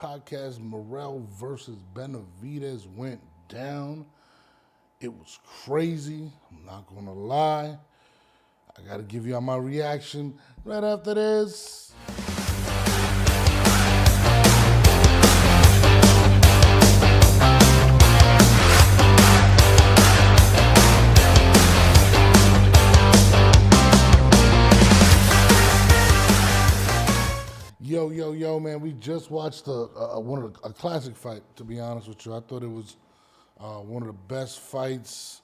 Podcast Morrell versus Benavidez went down. It was crazy. I'm not gonna lie. I gotta give y'all my reaction right after this. Yo, man! We just watched a classic fight. To be honest with you, I thought it was one of the best fights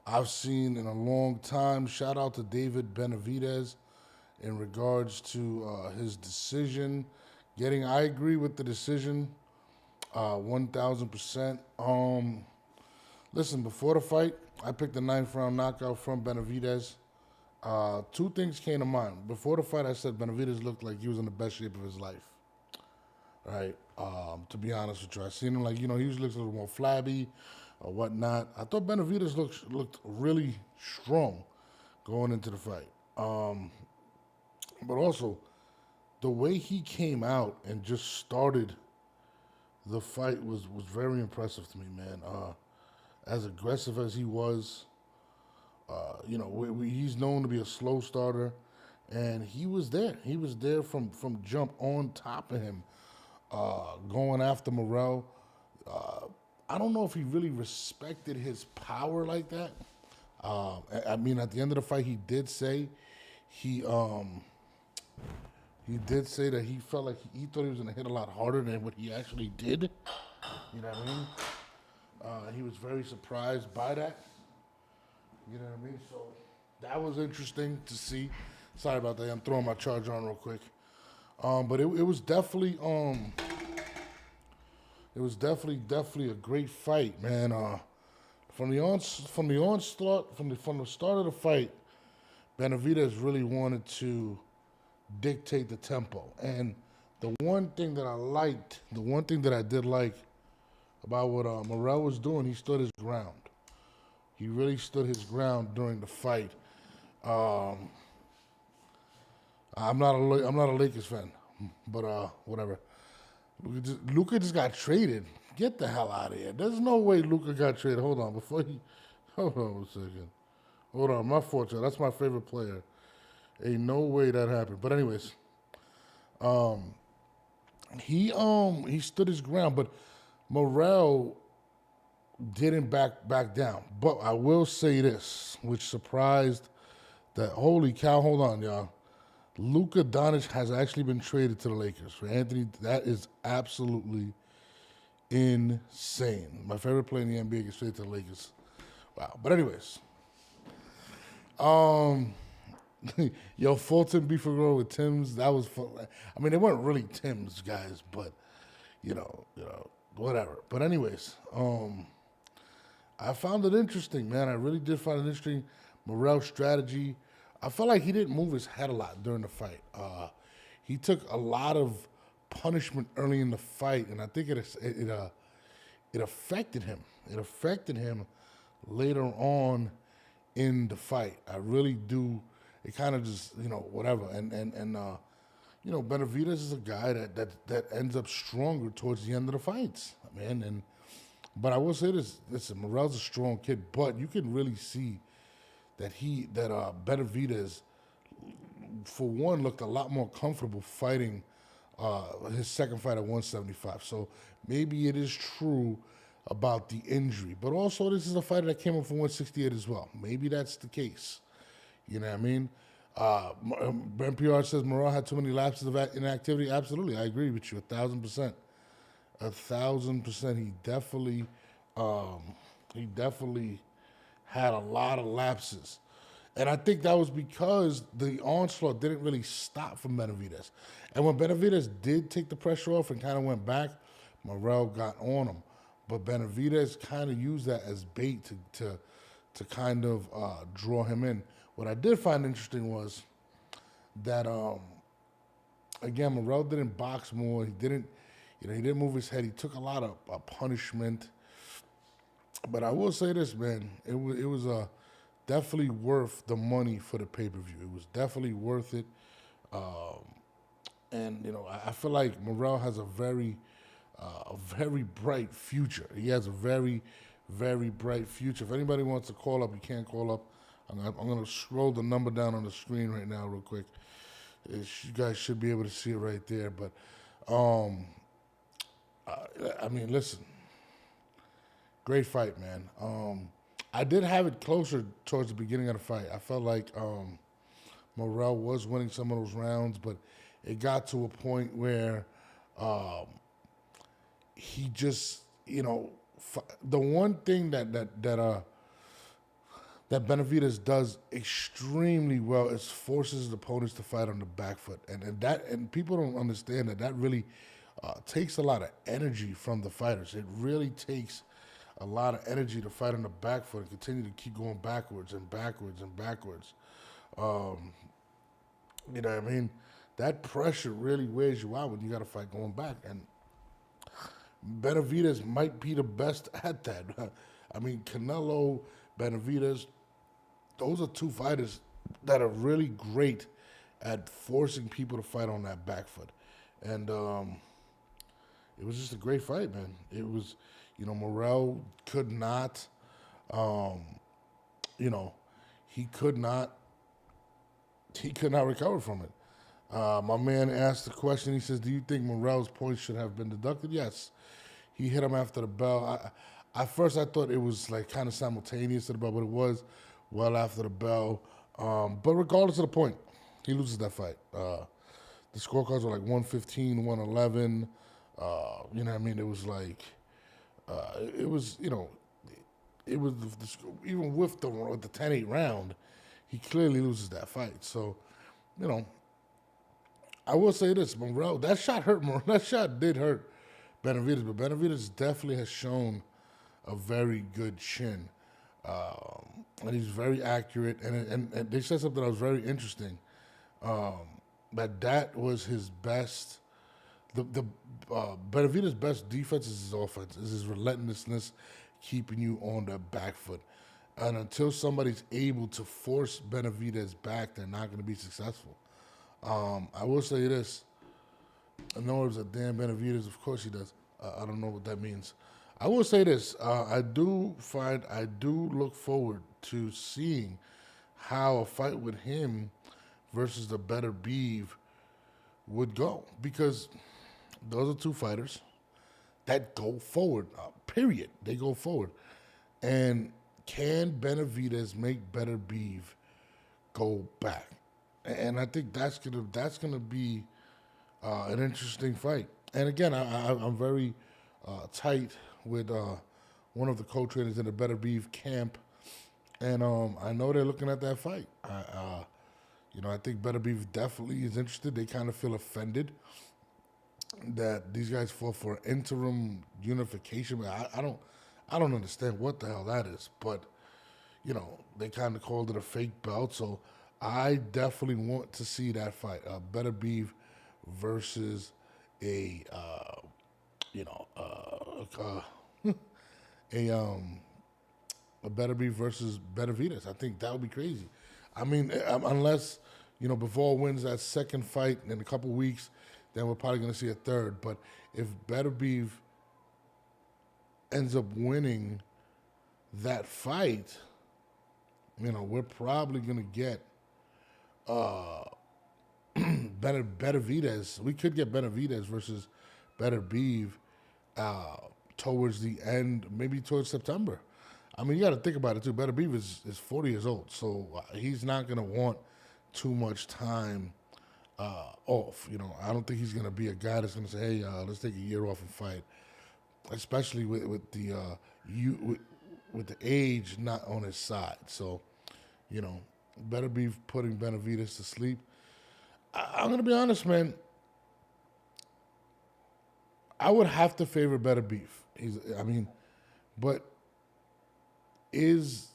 I've seen in a long time. Shout out to David Benavidez in regards to his decision. I agree with the decision, 1,000%. Listen, before the fight, I picked a ninth round knockout from Benavidez. Two things came to mind. Before the fight, I said Benavidez looked like he was in the best shape of his life. Right? To be honest with you, I seen him he usually looks a little more flabby or whatnot. I thought Benavidez looked really strong going into the fight. But also, the way he came out and just started the fight was very impressive to me, man. As aggressive as he was, he's known to be a slow starter, and he was there. He was there from jump on top of him, going after Morrell. I don't know if he really respected his power like that. I mean, at the end of the fight, he did say that he felt like he thought he was going to hit a lot harder than what he actually did. You know what I mean? He was very surprised by that. You know what I mean? So that was interesting to see. Sorry about that. I'm throwing my charger on real quick. But it was definitely definitely a great fight, man. From the start of the fight, Benavidez really wanted to dictate the tempo. And the one thing that I did like about what Morrell was doing, he stood his ground. He really stood his ground during the fight. I'm not a Lakers fan, but whatever. Luka just got traded. Get the hell out of here. There's no way Luka got traded. Hold on, hold on a second. Hold on, my fortune. That's my favorite player. Ain't no way that happened. But anyways, he stood his ground, but Morrell didn't back down. But I will say this, which surprised that holy cow, hold on, y'all. Luka Doncic has actually been traded to the Lakers. For Anthony, that is absolutely insane. My favorite player in the NBA gets traded to the Lakers. Wow. But anyways, Fulton beef with Tim's, that was fun. I mean, they weren't really Tim's guys, but whatever. But anyways, I found it interesting, man. I really did find it interesting. Morrell's strategy. I felt like he didn't move his head a lot during the fight. He took a lot of punishment early in the fight, and I think it affected him. It affected him later on in the fight. I really do. It kind of just whatever. And Benavidez is a guy that ends up stronger towards the end of the fights, man. But I will say this: listen, Morrell's a strong kid, but you can really see that Benavidez, for one, looked a lot more comfortable fighting his second fight at 175. So maybe it is true about the injury. But also, this is a fighter that came up from 168 as well. Maybe that's the case. You know what I mean? NPR says Morrell had too many lapses of inactivity. Absolutely, I agree with you 1,000%. 1,000%. He definitely had a lot of lapses. And I think that was because the onslaught didn't really stop from Benavidez. And when Benavidez did take the pressure off and kind of went back, Morrell got on him. But Benavidez kind of used that as bait to kind of draw him in. What I did find interesting was that, again, Morrell didn't box more. He didn't move his head. He took a lot of punishment. But I will say this, man. It was definitely worth the money for the pay-per-view. It was definitely worth it. And I feel like Morrell has a very a very bright future. He has a very, very bright future. If anybody wants to call up, you can't call up. I'm going to scroll the number down on the screen right now, real quick. You guys should be able to see it right there. But, I mean, listen, great fight, man. I did have it closer towards the beginning of the fight. I felt like Morrell was winning some of those rounds, but it got to a point where he just, the one thing that Benavidez does extremely well is forces his opponents to fight on the back foot, and people don't understand that really takes a lot of energy from the fighters. It really takes a lot of energy to fight on the back foot and continue to keep going backwards and backwards and backwards. You know what I mean? That pressure really wears you out when you got to fight going back, and Benavidez might be the best at that. I mean, Canelo, Benavidez, those are two fighters that are really great at forcing people to fight on that back foot. And it was just a great fight, man. It was, Morrell could not, he could not recover from it. My man asked the question. He says, do you think Morrell's points should have been deducted? Yes. He hit him after the bell. At first, I thought it was like kind of simultaneous to the bell, but it was well after the bell. But regardless of the point, he loses that fight. The scorecards were like 115, 111. You know what I mean? It was like, it was, even with the 10-8 round, he clearly loses that fight. So, I will say this, Morrell, that shot hurt Morrell. That shot did hurt Benavidez, but Benavidez definitely has shown a very good chin. And he's very accurate. And they said something that was very interesting. That was his best. Benavidez' best defense is his offense, is his relentlessness, keeping you on the back foot. And until somebody's able to force Benavidez back, they're not going to be successful. I will say this. I know it was a damn Benavidez. Of course he does. I don't know what that means. I will say this. I do look forward to seeing how a fight with him versus the better Beeve would go, because those are two fighters that go forward, period. They go forward. And can Benavidez make better Beeve go back? And I think that's gonna be an interesting fight. And again, I'm very tight with one of the co-trainers in the Better Beef camp, and I know they're looking at that fight. I think Better Beef definitely is interested. They kind of feel offended that these guys fought for interim unification. I don't understand what the hell that is, but they kind of called it a fake belt. So I definitely want to see that fight. Better Beef versus a Better Beef versus Benavidez. I think that would be crazy. I mean, unless before wins that second fight in a couple weeks, then we're probably going to see a third. But if Better Beef ends up winning that fight, we're probably going to get Benavidez. We could get Benavidez versus Better Beef towards the end, maybe towards September. I mean, you got to think about it too. Better Beef is 40 years old, so he's not going to want too much time off. I don't think he's going to be a guy that's going to say, "Hey, let's take a year off and fight," especially with the age not on his side. So, Better Beef putting Benavidez to sleep. I'm going to be honest, man. I would have to favor Better Beef. But is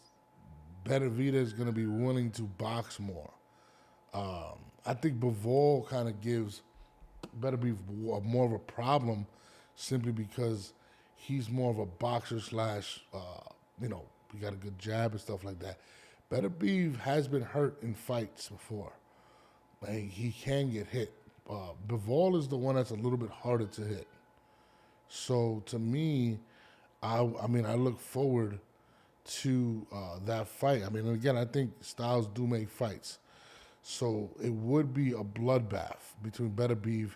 Benavidez going to be willing to box more? I think Bivol kind of gives Better Beef more of a problem simply because he's more of a boxer slash, he got a good jab and stuff like that. Better Beef has been hurt in fights before. He can get hit. Bivol is the one that's a little bit harder to hit. So to me, I mean, I look forward to that fight. I mean, again, I think styles do make fights. So it would be a bloodbath between Benavidez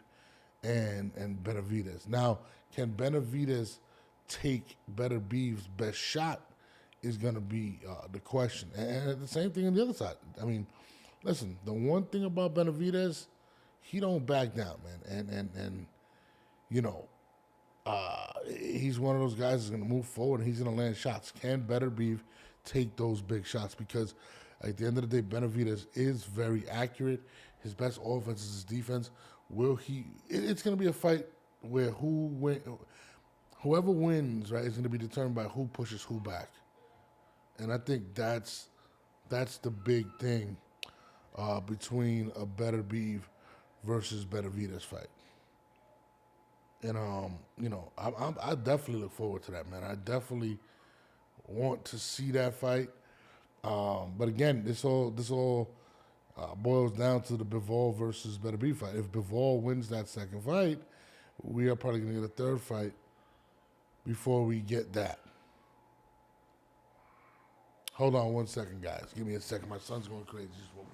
and Benavidez. Now, can Benavidez take Benavidez's best shot? Is going to be the question. And the same thing on the other side. I mean, listen, the one thing about Benavidez, he don't back down, man. And you know, he's one of those guys that's going to move forward and he's going to land shots. Can Benavidez take those big shots? Because at the end of the day, Benavidez is very accurate. His best offense is his defense. Will he? It's going to be a fight where whoever wins, right, is going to be determined by who pushes who back. And I think that's the big thing between a Benavidez versus Benavidez fight. And you know, I definitely look forward to that, man. I definitely want to see that fight. But again, this all boils down to the Bivol versus Benavidez fight. If Bivol wins that second fight, we are probably going to get a third fight before we get that. Hold on one second, guys. Give me a second. My son's going crazy. Just woke up.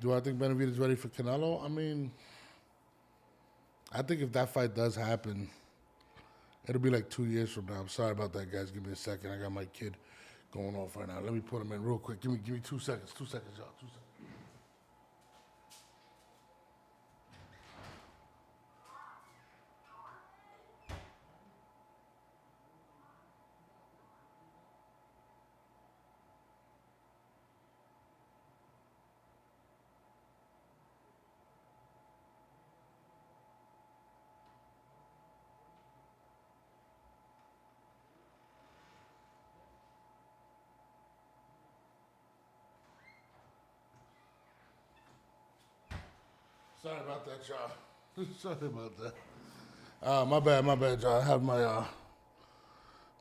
Do I think Benavidez is ready for Canelo? I mean, I think if that fight does happen, it'll be like 2 years from now. I'm sorry about that, guys. Give me a second. I got my kid going off right now. Let me put him in real quick. Give me 2 seconds. 2 seconds, y'all. 2 seconds. Sorry about that, y'all. Sorry about that. My bad, y'all. I have my,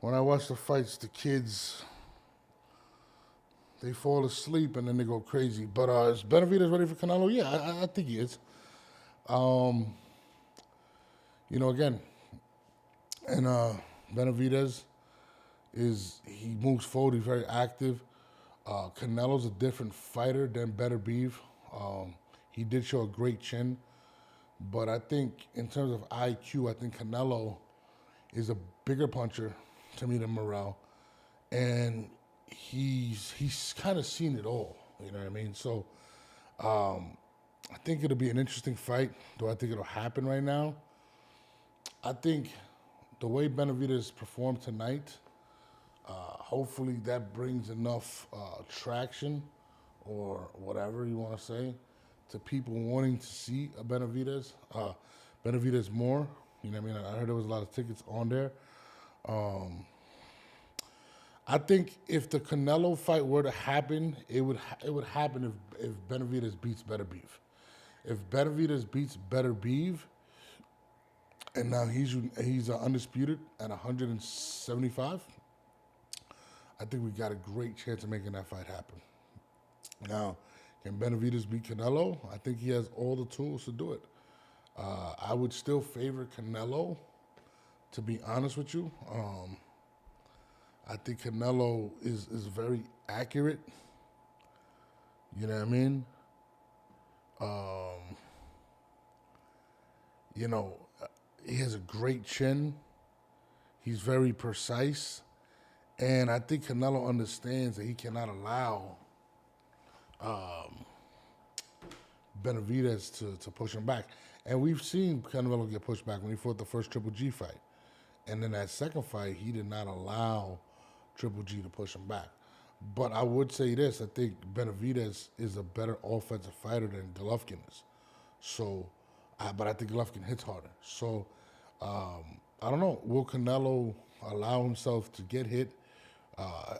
when I watch the fights, the kids, they fall asleep and then they go crazy. But is Benavidez ready for Canelo? Yeah, I think he is. You know, again, and Benavidez he moves forward, he's very active. Canelo's a different fighter than Benavidez. He did show a great chin, but I think in terms of IQ, I think Canelo is a bigger puncher to me than Morrell, and he's kind of seen it all. You know what I mean? So I think it'll be an interesting fight. Do I think it'll happen right now? I think the way Benavidez performed tonight, hopefully that brings enough traction or whatever you want to say to people wanting to see a Benavidez more. You know what I mean? I heard there was a lot of tickets on there. I think if the Canelo fight were to happen, it would happen if Benavidez beats Benavidez. If Benavidez beats Benavidez, and now he's undisputed at 175, I think we got a great chance of making that fight happen. Now, can Benavidez beat Canelo? I think he has all the tools to do it. I would still favor Canelo, to be honest with you. I think Canelo is very accurate. You know what I mean? You know, he has a great chin. He's very precise. And I think Canelo understands that he cannot allow Benavidez to push him back. And we've seen Canelo get pushed back when he fought the first Triple G fight. And then that second fight, he did not allow Triple G to push him back. But I would say this: I think Benavidez is a better offensive fighter than Golovkin is. So, but I think Golovkin hits harder. So, I don't know. Will Canelo allow himself to get hit uh,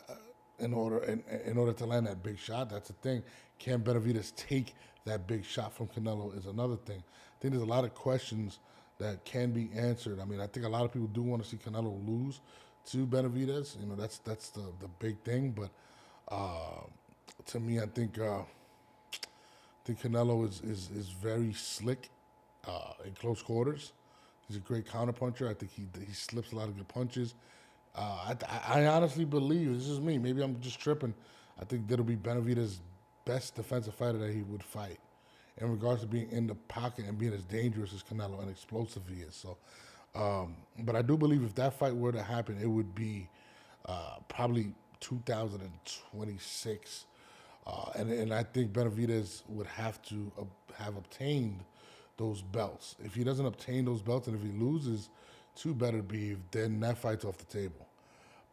in order to land that big shot? That's the thing. Can Benavidez take that big shot from Canelo? Is another thing. I think there's a lot of questions that can be answered. I mean, I think a lot of people do want to see Canelo lose to Benavidez. You know, that's the big thing. But to me, I think Canelo is very slick in close quarters. He's a great counterpuncher. I think he slips a lot of good punches. I honestly believe, this is me, maybe I'm just tripping. I think that'll be Benavidez' best defensive fighter that he would fight in regards to being in the pocket and being as dangerous as Canelo and explosive he is. So, but I do believe if that fight were to happen, it would be probably 2026. And I think Benavidez would have to have obtained those belts. If he doesn't obtain those belts and if he loses to Beterbiev, then that fight's off the table.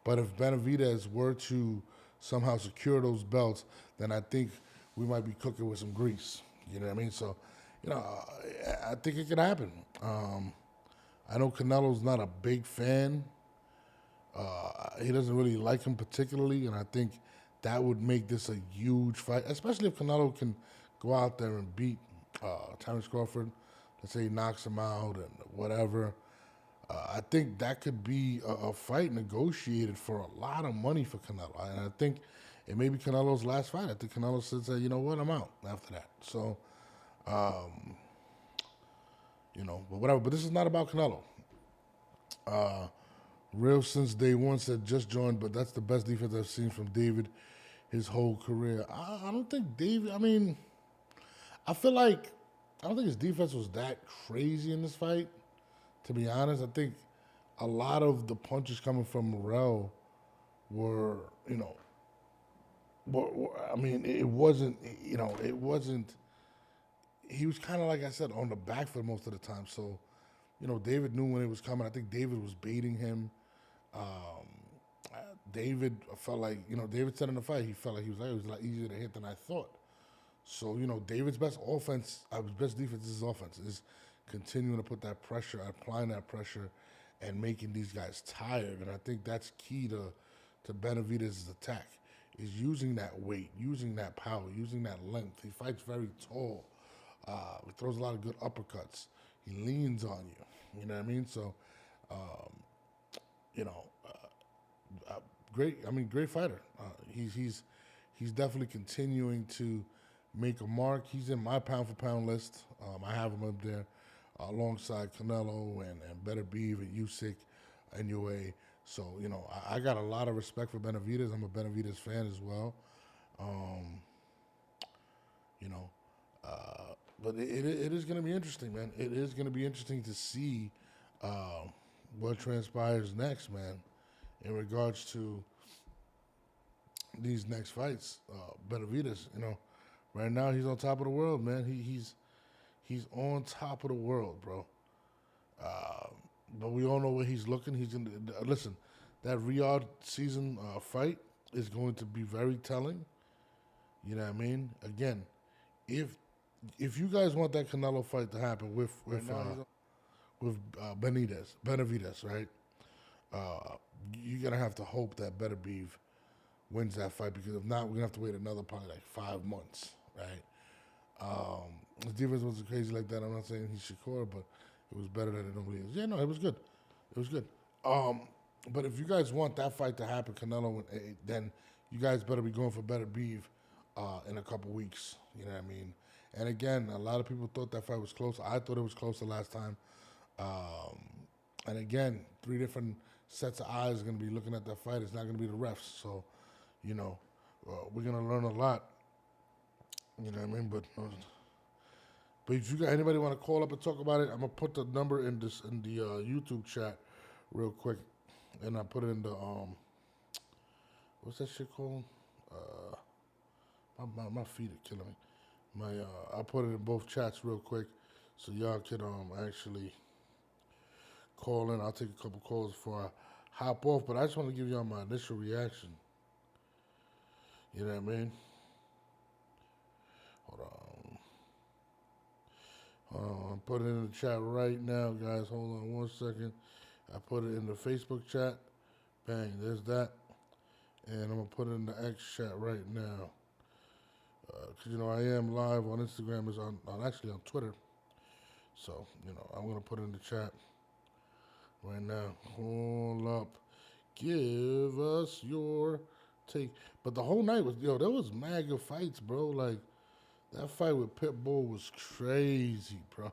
But if Benavidez were to somehow secure those belts, then I think we might be cooking with some grease. You know what I mean? So, I think it could happen. I know Canelo's not a big fan. He doesn't really like him particularly, and I think that would make this a huge fight, especially if Canelo can go out there and beat Terence Crawford. Let's say he knocks him out and whatever. I think that could be a fight negotiated for a lot of money for Canelo. And I think it may be Canelo's last fight. I think Canelo says, you know what, I'm out after that. So, but whatever. But this is not about Canelo. Real since day one said just joined, but that's the best defense I've seen from David his whole career. I don't think David, I feel like, I don't think his defense was that crazy in this fight. To be honest, I think a lot of the punches coming from Morrell were, it wasn't, he was kind of, like I said, on the back foot most of the time. So, David knew when it was coming. I think David was baiting him. David felt like, David said in the fight, he felt like it was a lot easier to hit than I thought. So, David's best offense, his best defense is his offense, is continuing to put that pressure, applying that pressure, and making these guys tired. And I think that's key to Benavidez' attack, is using that weight, using that power, using that length. He fights very tall. He throws a lot of good uppercuts. He leans on you. You know what I mean? So, great fighter. He's definitely continuing to make a mark. He's in my pound for pound list. I have him up there alongside Canelo and Beterbiev and Usyk and UA. So, I got a lot of respect for Benavidez. I'm a Benavidez fan as well. But it is going to be interesting, man. It is going to be interesting to see what transpires next, man, in regards to these next fights. Benavidez, right now he's on top of the world, man. He's on top of the world, bro. But we all know where he's looking. He's in. Listen, that Riyadh season fight is going to be very telling. You know what I mean? Again, if you guys want that Canelo fight to happen with Benavidez, right? You're gonna have to hope that Beterbiev wins that fight, because if not, we're gonna have to wait another probably like 5 months, right? His defense wasn't crazy like that. I'm not saying he's Shakur, but it was better than it normally is. Yeah, no, it was good. It was good. But if you guys want that fight to happen, Canelo, then you guys better be going for Beterbiev in a couple weeks. You know what I mean? And again, a lot of people thought that fight was close. I thought it was closer last time. And again, 3 different sets of eyes are going to be looking at that fight. It's not going to be the refs. So, we're going to learn a lot. You know what I mean? But if you got anybody want to call up and talk about it, I'm going to put the number in the YouTube chat real quick. And I put it in the, what's that shit called? My feet are killing me. I put it in both chats real quick so y'all can actually call in. I'll take a couple calls before I hop off, but I just want to give y'all my initial reaction You know what I mean? Hold on. I'm putting it in the chat right now, guys. Hold on 1 second. I put it in the Facebook chat. Bang, there's that. And I'm going to put it in the X chat right now. Because, I am live on Instagram, is on actually on Twitter. So, I'm going to put it in the chat right now. Hold up. Give us your take. But the whole night was, there was mega fights, bro. Like, that fight with Pitbull was crazy, bro.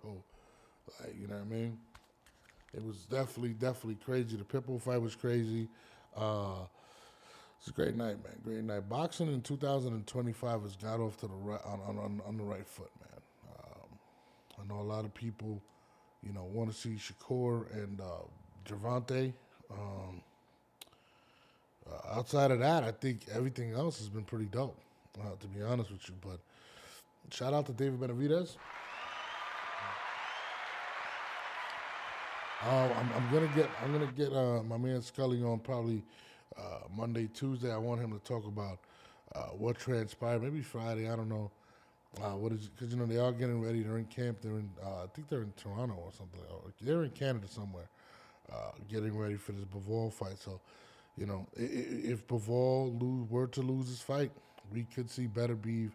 Like, you know what I mean? It was definitely crazy. The Pitbull fight was crazy. It's a great night, man. Great night. Boxing in 2025 has got off to the right on the right foot, man. I know a lot of people, want to see Shakur and Gervonta. Outside of that, I think everything else has been pretty dope, to be honest with you. But shout out to David Benavidez. I'm gonna get my man Scully on probably Monday, Tuesday. I want him to talk about what transpired. Maybe Friday. I don't know. What is? Because they are getting ready. They're in camp. They're in. I think they're in Toronto or something. Or they're in Canada somewhere, getting ready for this Bivol fight. So, if Bivol were to lose his fight, we could see Benavidez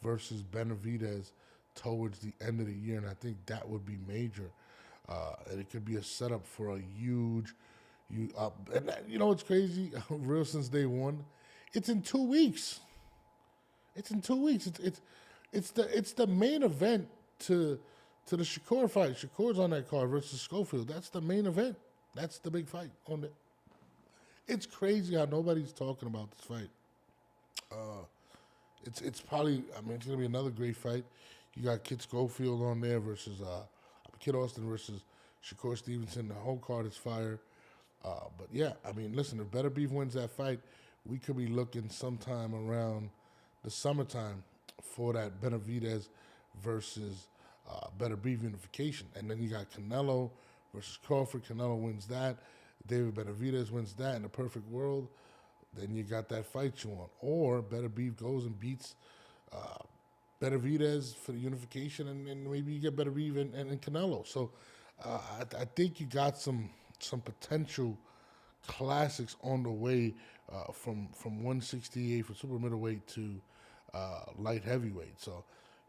versus Benavidez towards the end of the year, and I think that would be major. And it could be a setup for a huge, what's crazy? Real since day one, it's in 2 weeks. It's in 2 weeks. It's the main event to the Shakur fight. Shakur's on that card versus Schofield. That's the main event. That's the big fight on it. It's crazy how nobody's talking about this fight. It's probably, it's gonna be another great fight. You got Kit Schofield on there versus Kid Austin versus Shakur Stevenson. The whole card is fire. But yeah, listen, if Benavidez wins that fight, we could be looking sometime around the summertime for that Benavidez versus Benavidez unification. And then you got Canelo versus Crawford. Canelo wins that. David Benavidez wins that. In a perfect world, then you got that fight you want. Or Benavidez goes and beats Benavidez for the unification, and maybe you get Benavidez and Canelo. So I think you got some potential classics on the way from 168 for super middleweight to light heavyweight. So,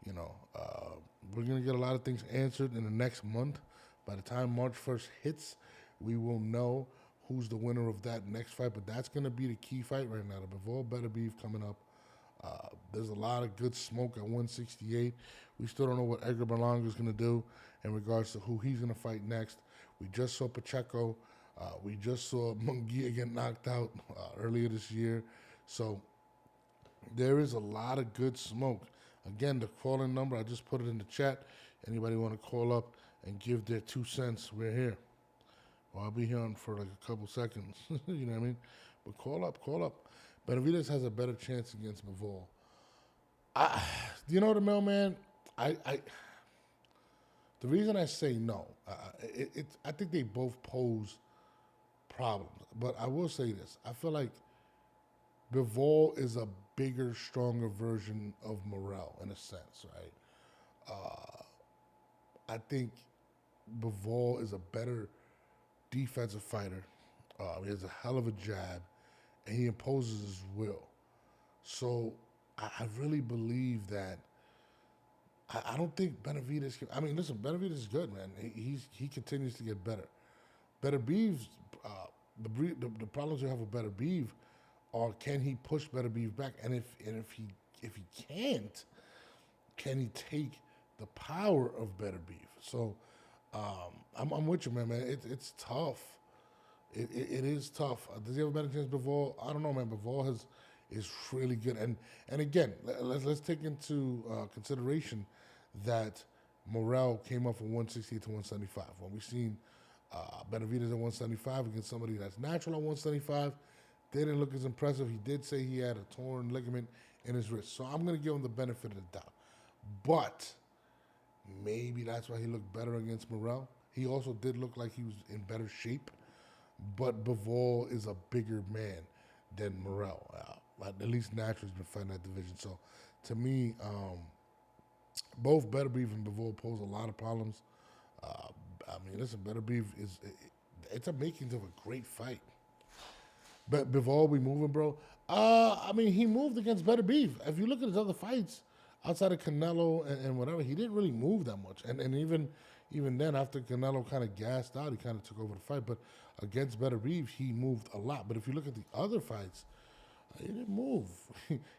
we're going to get a lot of things answered in the next month. By the time March 1st hits, we will know who's the winner of that next fight. But that's going to be the key fight right now. The Bivol Benavidez coming up. There's a lot of good smoke at 168. We still don't know what Edgar Berlanga is going to do in regards to who he's going to fight next. We just saw Pacheco. We just saw Munguia get knocked out earlier this year. So there is a lot of good smoke. Again, the call-in number, I just put it in the chat. Anybody want to call up and give their 2 cents, we're here. Well, I'll be here on for like a couple seconds. You know what I mean? But call up. Benavidez has a better chance against Bivol. Do you know the mailman? The reason I say no, I think they both pose problems. But I will say this: I feel like Bivol is a bigger, stronger version of Morrell in a sense, right? I think Bivol is a better defensive fighter. He has a hell of a jab, and he imposes his will. So I really believe that. I don't think Benavidez can. Listen, Benavidez is good, man. He continues to get better. Benavidez, the problems you have with Benavidez are, can he push Benavidez back, and if he can't, can he take the power of Benavidez? So I'm with you, man. It's tough. It is tough. Does he have a better chance? Bivol? I don't know, man. Bivol is really good, and again, let's take into consideration that Morrell came up from 160 to 175. When we've seen Benavidez at 175 against somebody that's natural at 175, they didn't look as impressive. He did say he had a torn ligament in his wrist, so I'm going to give him the benefit of the doubt. But maybe that's why he looked better against Morrell. He also did look like he was in better shape, but Bivol is a bigger man than Morrell. at least naturally, has been fighting that division. So, to me, both Beterbiev and Bivol pose a lot of problems. Uh, I mean, listen, Beterbiev it's a makings of a great fight. But Bivol, we moving, bro. I mean, he moved against Beterbiev. If you look at his other fights, outside of Canelo and whatever, he didn't really move that much. And even then, after Canelo kind of gassed out, he kind of took over the fight. But against Beterbiev, he moved a lot. But if you look at the other fights, he didn't move.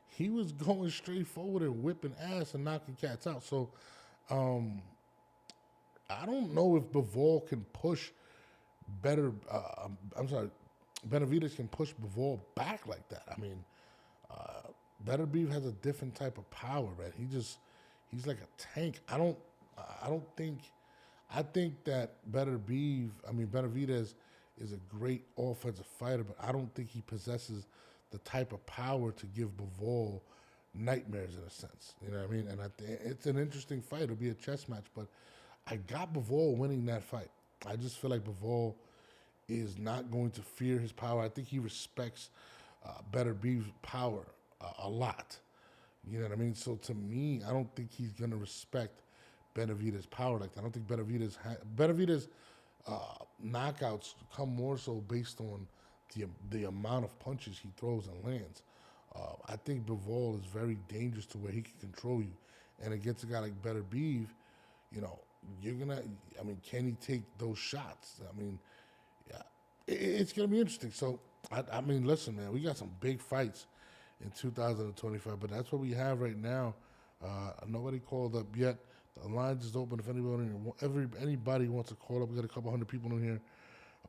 He was going straight forward and whipping ass and knocking cats out. So I don't know if Bivol can push better. I'm sorry, Benavidez can push Bivol back like that. I mean, Beterbiev has a different type of power, man. He's like a tank. I think that Benavidez is a great offensive fighter, but I don't think he possesses the type of power to give Bivol nightmares in a sense. You know what I mean? And it's an interesting fight. It'll be a chess match, but I got Bivol winning that fight. I just feel like Bivol is not going to fear his power. I think he respects Beterbiev's power a lot. You know what I mean? So to me, I don't think he's going to respect Benavidez's power like that. I don't think Benavidez knockouts come more so based on the amount of punches he throws and lands. I think Bivol is very dangerous to where he can control you. And against a guy like Beterbiev, you know, can he take those shots? I mean, yeah, it's going to be interesting. So, I mean, listen, man, we got some big fights in 2025, but that's what we have right now. Nobody called up yet. The lines is open. If anybody wants to call up, we got a couple hundred people in here.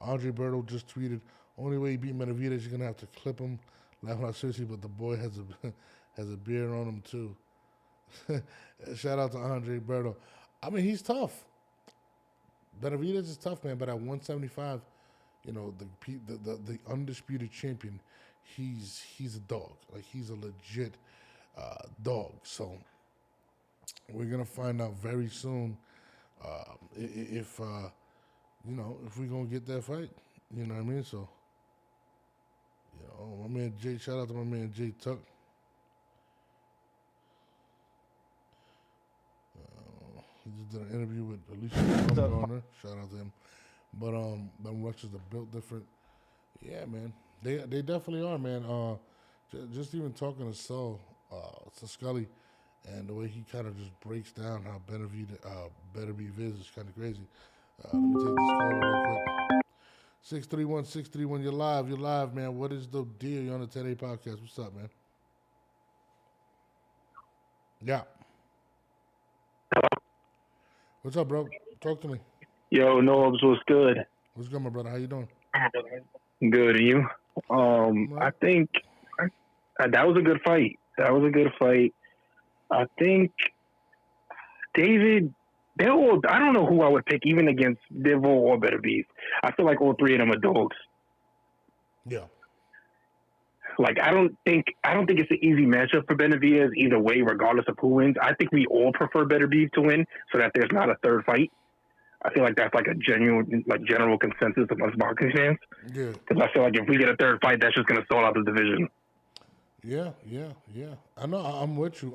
Andre Berto just tweeted, only way he beat Benavidez, you're going to have to clip him. Laugh not seriously, but the boy has a beard on him, too. Shout out to Andre Berto. I mean, he's tough. Benavidez is tough, man, but at 175, you know, the undisputed champion, he's a dog. Like, he's a legit dog. So we're going to find out very soon if we're going to get that fight. You know what I mean? So, you know, my man Jay, shout out to my man Jay Tuck. He just did an interview with Alicia Baumgartner. Shout out to him. But them Russians are built different. Yeah, man. They definitely are, man. Just even talking to Scully, and the way he kind of just breaks down how Beterbiev is kind of crazy. Let me take this call real quick. 631-631, you're live, man. What is the deal? You're on the 10A podcast. What's up, man? Yeah. What's up, bro? Talk to me. Yo, Norbs, what's good? What's good, my brother? How you doing? Good, and you? I think that was a good fight. I think David, I don't know who I would pick even against Bivol or Beterbiev. I feel like all three of them are dogs. Yeah. Like, I don't think it's an easy matchup for Benavidez either way, regardless of who wins. I think we all prefer Beterbiev to win so that there's not a third fight. I feel like that's like a genuine, like general consensus amongst boxing fans. Yeah. Because I feel like if we get a third fight, that's just going to sort out the division. Yeah. I know. I'm with you.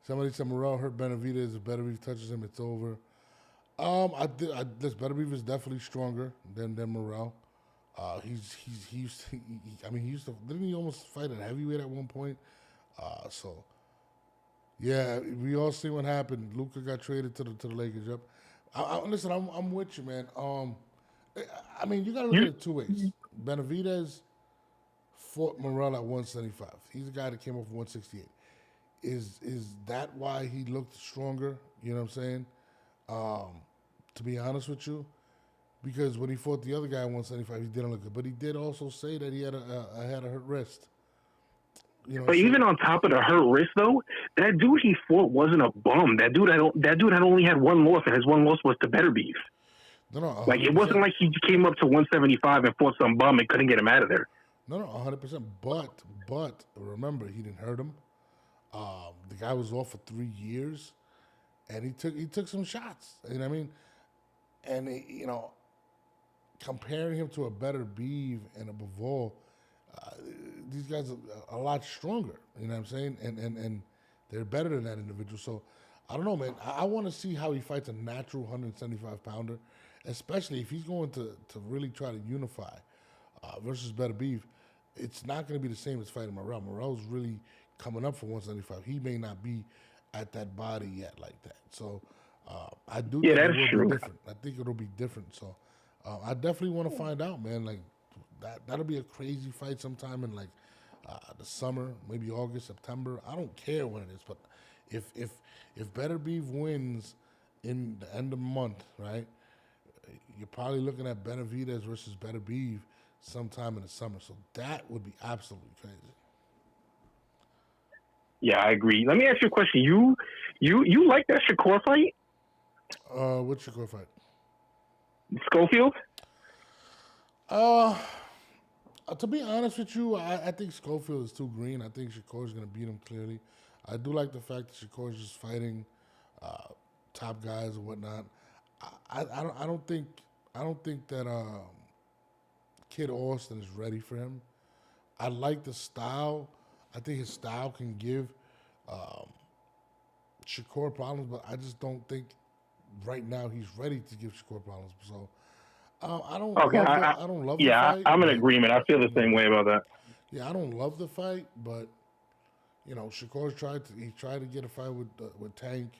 Somebody said Morrell hurt Benavidez. If Beterbiev touches him, it's over. This Beterbiev is definitely stronger than Morrell. He used to, didn't he almost fight at heavyweight at one point? So, yeah, we all see what happened. Luka got traded to the Lakers. Yep. Listen, I'm with you, man. I mean, you got to look at it two ways. Benavidez fought Morrell at 175. He's the guy that came off 168. Is that why he looked stronger? You know what I'm saying? To be honest with you. Because when he fought the other guy at 175, he didn't look good. But he did also say that he had a hurt wrist. You know, but even on top of the hurt wrist, though, that dude he fought wasn't a bum. That dude had only had one loss, and his one loss was to Beterbiev. No, like it wasn't like he came up to 175 and fought some bum and couldn't get him out of there. No, 100%. But remember, he didn't hurt him. The guy was off for 3 years, and he took some shots. You know what I mean? And comparing him to a Beterbiev and a Bivol, these guys are a lot stronger. You know what I'm saying? And they're better than that individual. So I don't know, man. I want to see how he fights a natural 175 pounder, especially if he's going to really try to unify versus Benavidez. It's not going to be the same as fighting Morrell. Morrell's really coming up for 175. He may not be at that body yet like that. So I do Yeah, think it that's will true. be different. I think it'll be different. So I definitely want to find out, man. Like that'll be a crazy fight sometime in like the summer, maybe August, September. I don't care when it is, but if Better Beef wins in the end of the month, right? You're probably looking at Benavidez versus Better Beef sometime in the summer. So that would be absolutely crazy. Yeah, I agree. Let me ask you a question. You like that Shakur fight, What's your core fight? Schofield? Uh, to be honest with you, I think Schofield is too green. I think Shakur's going to beat him clearly. I do like the fact that Shakur's just fighting top guys and whatnot. I don't think that Kid Austin is ready for him. I like the style. I think his style can give Shakur problems, but I just don't think right now he's ready to give Shakur problems. So I don't Okay, love the I don't love the yeah, fight, I'm in but agreement. I feel the same way about that. yeah, I don't love the fight, but Shakur tried to get a fight with Tank.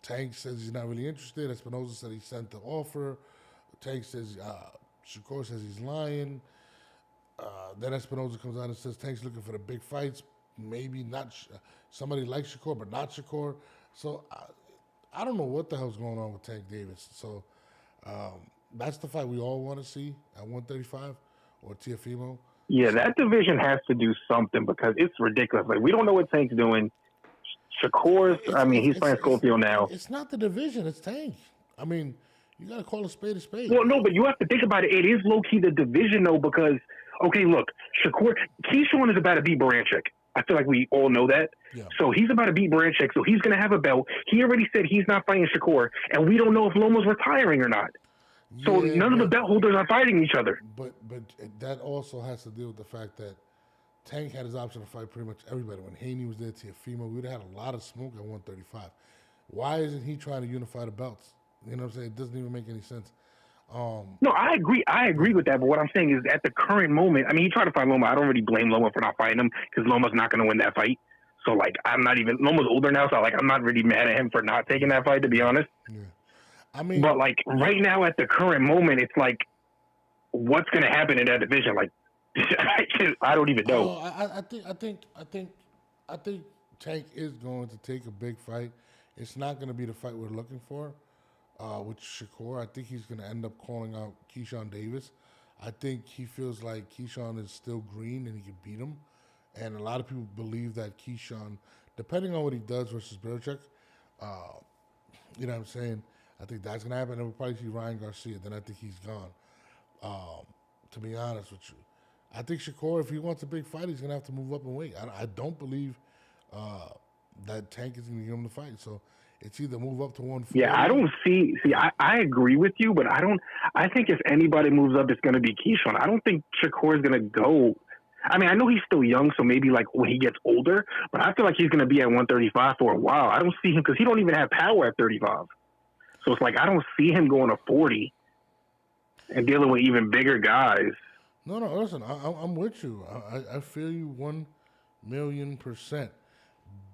Tank says he's not really interested. Espinosa said he sent the offer. Tank says Shakur says he's lying. Then Espinosa comes out and says Tank's looking for the big fights. Maybe not somebody like Shakur, but not Shakur. So I don't know what the hell's going on with Tank Davis. So that's the fight we all want to see at 135 or Tiafimo. Yeah, So that division has to do something because it's ridiculous. Like we don't know what Tank's doing. Shakur's, it's I mean, it's he's it's playing it's, Schofield now. it's not the division. It's Tank. I mean, you got to call a spade a spade. Well, no, but you have to think about it. It is low key the division though, because okay, look, Shakur, Keyshawn is about to beat Baranchik. I feel like we all know that. Yeah. So he's about to beat Baranchik. So he's going to have a belt. He already said he's not fighting Shakur, and we don't know if Loma's retiring or not. So Yeah, none of the belt holders are fighting each other. but that also has to deal with the fact that Tank had his option to fight pretty much everybody. When Haney was there, Tiafimo, we'd have had a lot of smoke at 135. Why isn't he trying to unify the belts? You know what I'm saying? It doesn't even make any sense. No, I agree. I agree with that. But what I'm saying is, at the current moment, I mean, he tried to fight Loma. I don't really blame Loma for not fighting him because Loma's not going to win that fight. So, like, I'm not even Loma's older now, so like, I'm not really mad at him for not taking that fight, to be honest. Yeah. I mean, But like right now, at the current moment, it's like, what's going to happen in that division? Like, I don't even know. I think Tank is going to take a big fight. It's not going to be the fight we're looking for with Shakur. I think he's going to end up calling out Keyshawn Davis. I think he feels like Keyshawn is still green and he can beat him. And a lot of people believe that Keyshawn, depending on what he does versus Belichick, you know what I'm saying? I think that's going to happen. And we'll probably see Ryan Garcia. Then I think he's gone. To be honest with you, I think Shakur, if he wants a big fight, he's going to have to move up and weight. I don't believe that Tank is going to give him the fight. So it's either move up to 140. Yeah, I don't see. I agree with you, but I don't. I think if anybody moves up, it's going to be Keyshawn. I don't think Shakur is going to go. I mean, I know he's still young, so maybe like when he gets older, but I feel like he's going to be at 135 for a while. I don't see him because he don't even have power at 35. So it's like I don't see him going to 40 and dealing with even bigger guys. No, listen, I'm with you. I feel you 1,000,000%.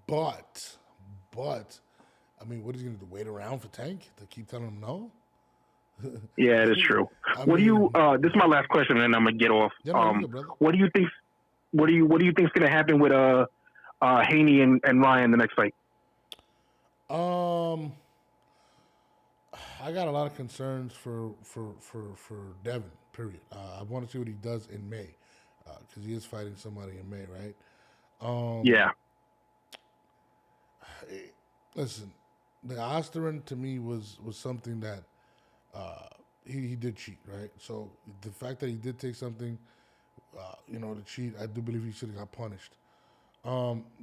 But, I mean, what is he going to do? Wait around for Tank to keep telling him no? Yeah, that's true. What do you? This is my last question, and then I'm gonna get off. Yeah, no, you good, brother. What do you think? What do you think's gonna happen with Haney and Ryan the next fight? I got a lot of concerns for Devin. Period. I want to see what he does in May because he is fighting somebody in May, right? Yeah. Listen, the Osterin to me was something that he did cheat, right? So the fact that he did take something, to cheat, I do believe he should have got punished.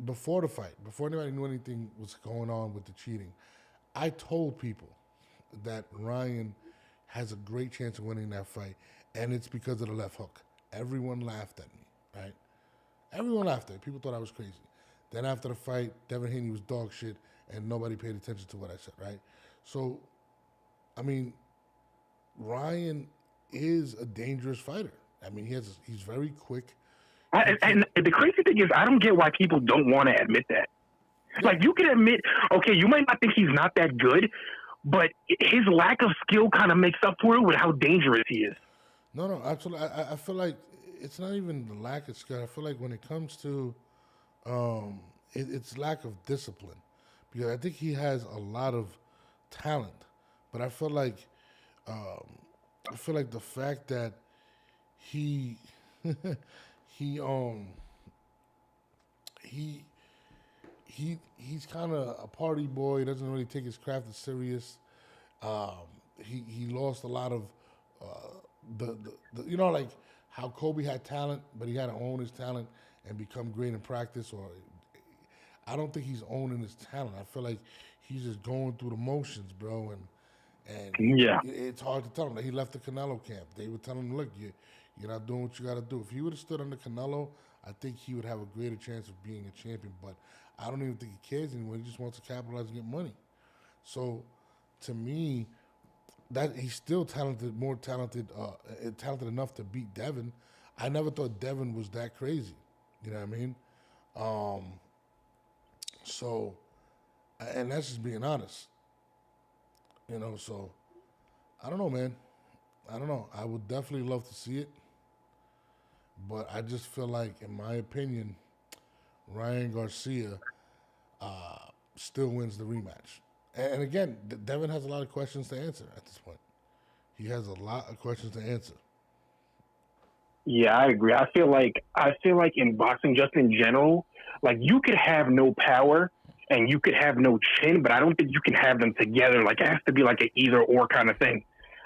Before the fight, before anybody knew anything was going on with the cheating, I told people that Ryan has a great chance of winning that fight. and it's because of the left hook. Everyone laughed at me, right? Everyone laughed at me. People thought I was crazy. Then after the fight, Devin Haney was dog shit, and nobody paid attention to what I said, right? So, I mean, Ryan is a dangerous fighter. I mean, he's very quick. And the crazy thing is, I don't get why people don't want to admit that. Yeah. Like, you can admit, okay, you might not think he's not that good, but his lack of skill kind of makes up for it with how dangerous he is. No, absolutely. I feel like it's not even the lack of skill. I feel like when it comes to it's lack of discipline, because I think he has a lot of talent, but I feel like the fact that he he's kind of a party boy. He doesn't really take his craft as serious. He lost a lot of the you know, like how Kobe had talent, but he had to own his talent and become great in practice. Or I don't think he's owning his talent. I feel like he's just going through the motions, bro. And it's hard to tell him that he left the Canelo camp. They were telling him, look, you're not doing what you got to do. If he would have stood under Canelo, I think he would have a greater chance of being a champion. But I don't even think he cares anymore. He just wants to capitalize and get money. So, to me, that he's still talented, more talented, talented enough to beat Devin. I never thought Devin was that crazy. You know what I mean? So, and that's just being honest. You know, so I don't know, man. I don't know. I would definitely love to see it, but I just feel like, in my opinion, Ryan Garcia still wins the rematch. And again, Devin has a lot of questions to answer at this point. He has a lot of questions to answer. Yeah, I agree. I feel like in boxing, just in general, like, you could have no power and you could have no chin, but I don't think you can have them together. Like, it has to be like an either or kind of thing.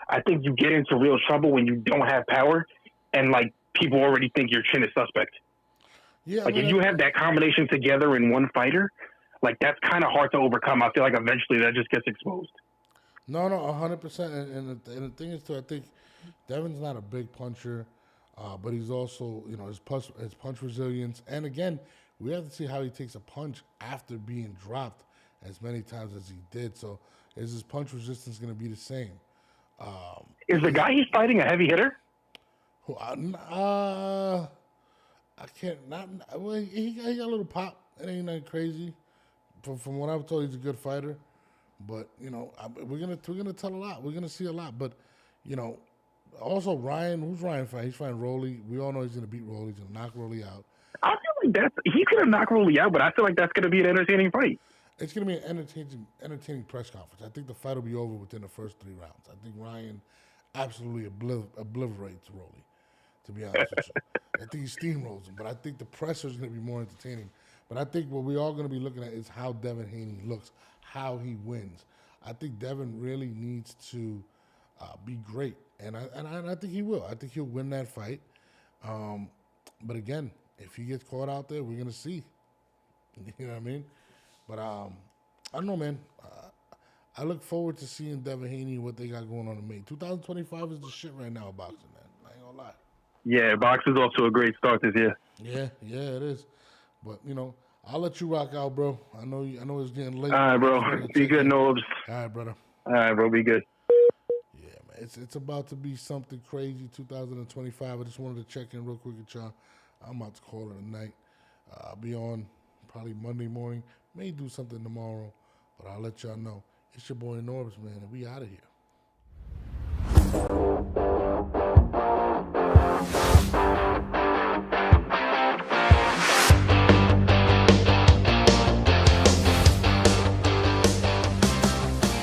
I think you get into real trouble when you don't have power and, like, people already think your chin is suspect. Yeah, like, if you have that combination together in one fighter, like, that's kind of hard to overcome. I feel like eventually that just gets exposed. No, 100%. And the thing is, too, I think Devin's not a big puncher, but he's also, you know, his punch resilience. And again, we have to see how he takes a punch after being dropped as many times as he did. So is his punch resistance going to be the same? Is the guy he's fighting a heavy hitter? I can't. Not well. He got a little pop. It ain't nothing crazy. From what I've told, he's a good fighter. But you know, we're gonna tell a lot. We're gonna see a lot. But you know, also Ryan. Who's Ryan fighting? He's fighting Rolly. We all know he's gonna beat Rolly. He's gonna knock Rolly out. I feel like he's gonna knock Rolly out, but I feel like that's gonna be an entertaining fight. It's gonna be an entertaining press conference. I think the fight will be over within the first 3 rounds. I think Ryan absolutely obliterates Rolly. To be honest with you, I think he steamrolls him. But I think the presser is gonna be more entertaining. But I think what we're all gonna be looking at is how Devin Haney looks, how he wins. I think Devin really needs to be great, and I think he will. I think he'll win that fight. But again, if he gets caught out there, we're gonna see. You know what I mean? But I don't know, man. I look forward to seeing Devin Haney and what they got going on in May. 2025 is the shit right now in boxing, man. I ain't gonna lie. Yeah, boxing's off to a great start this year. Yeah, it is. But you know, I'll let you rock out, bro. I know it's getting late. All right, bro. Be good, Norbs. All right, brother. All right, bro. Be good. Yeah, man. It's about to be something crazy. 2025. I just wanted to check in real quick with y'all. I'm about to call it a night. I'll be on probably Monday morning. May do something tomorrow, but I'll let y'all know. It's your boy Norbs, man, and we out of here.